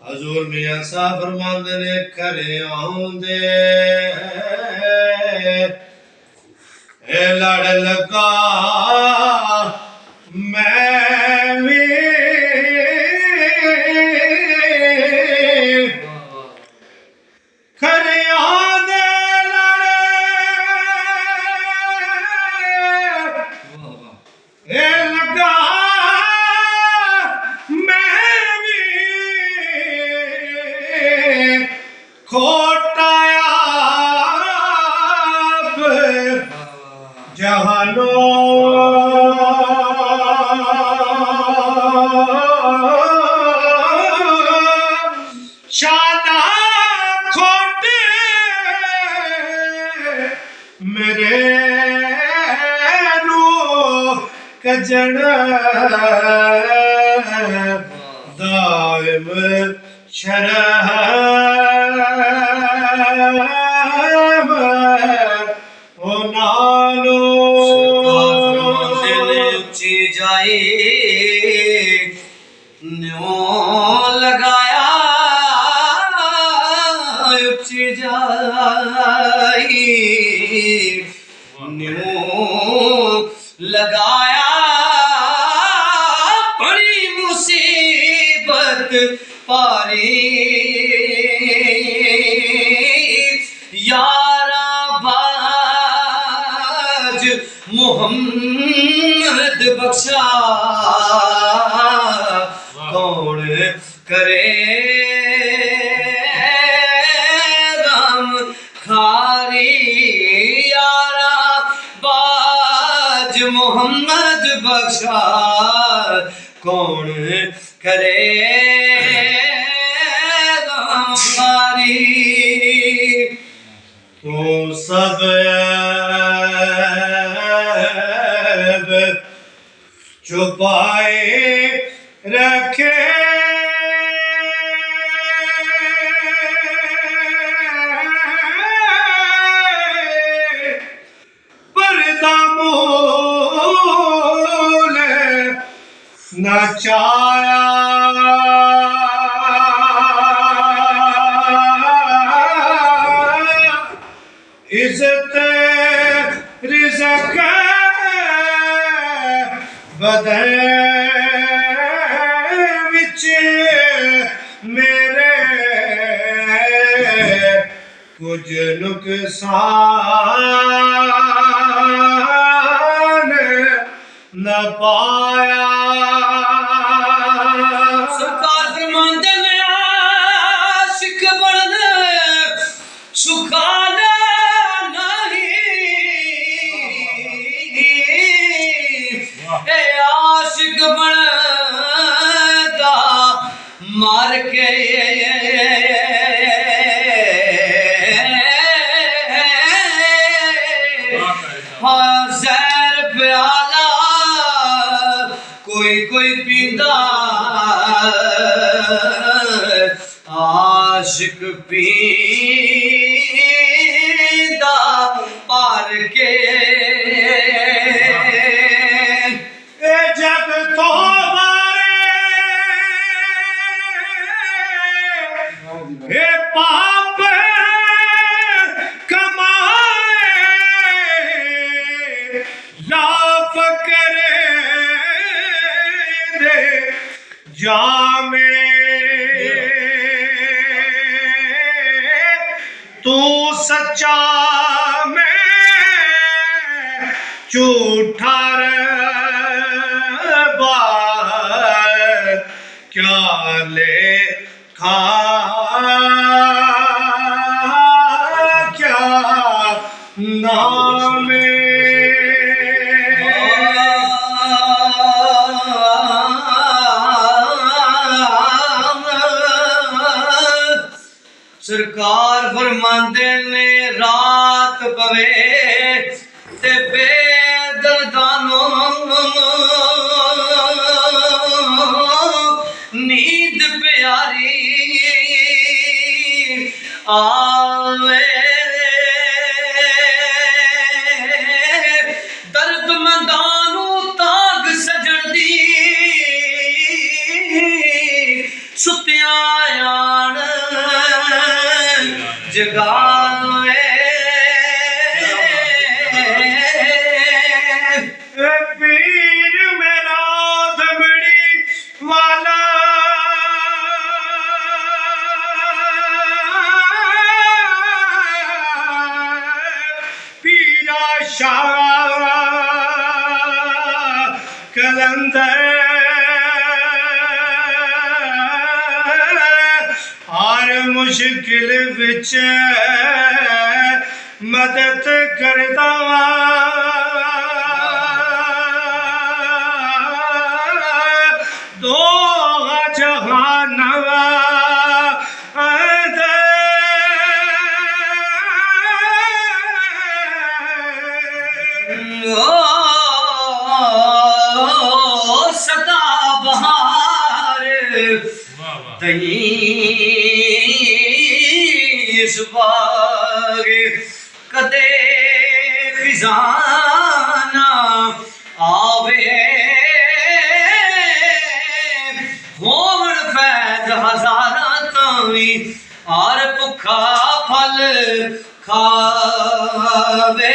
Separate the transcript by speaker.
Speaker 1: हजूर मियां साहब फरमांदे ने घरे आउंदे ए लड़ लगा मैं भी घरे आउंदे ए लगा खोटाया जहानो शादा खोटे मेरे नो कजन दाइम शरह
Speaker 2: उच्ची जाई न्यों लगाया उच्ची जाई न्यों लगाया बड़ी मुसीबत पारी यारा बाज मोहम्मद बख्शा कौन करे गम खारी यारा बाज मोहम्मद बख्शा कौन करे गम खारी
Speaker 1: तो सब छुपाए रखे पर्दा मोल नचाया इज्जत रिज़्क़ बदे विच मेरे कुछ नुकसान न पाया
Speaker 2: सरकार फरमांदे ने आशिक बन सुखाना आशिक बनदा मार के ज़हर प्याला कोई कोई पींदा आशिक पींदा पार के
Speaker 1: जग तो मारे पाप कमाए लाफ करे दे जामे तू सच्चा मैं झूठा क्या ले खा क्या नाम
Speaker 2: सरकार फरमाते ਪਵੇ ਤੇ ਬੇਦਰਦਾਂ ਨੂੰ ਨੀਂਦ ਪਿਆਰੀ ਆਵੇ ਦਰਦਮੰਦਾਂ ਨੂੰ ਤਾਗ ਸਜਣ ਦੀ ਸੁੱਤਿਆਂ ਆਣ ਜਗਾਵੇ
Speaker 1: ਪੀਰ ਮੇਰਾ ਧਮੜੀ ਵਾਲਾ ਪੀਰਾ ਸ਼ਾਹ ਕਲੰਦਰ ਹਰ ਮੁਸ਼ਕਿਲ ਵਿੱਚ ਮਦਦ ਕਰਦਾ ਦੋ ਜਹਾਨਵਾ
Speaker 2: ਸਦਾ ਬਹਾਰ ਦਹੀਂ ਇਸ ਬਾਗ ਕਦੇ ਖਜ਼ਾਨਾ ਆਵੇ ਹੋਵਣ ਫੈਜ਼ ਹਜ਼ਾਰਾਂ ਤਾਂ ਵੀ ਹਰ ਭੁੱਖਾ ਫਲ ਖਾਵੇ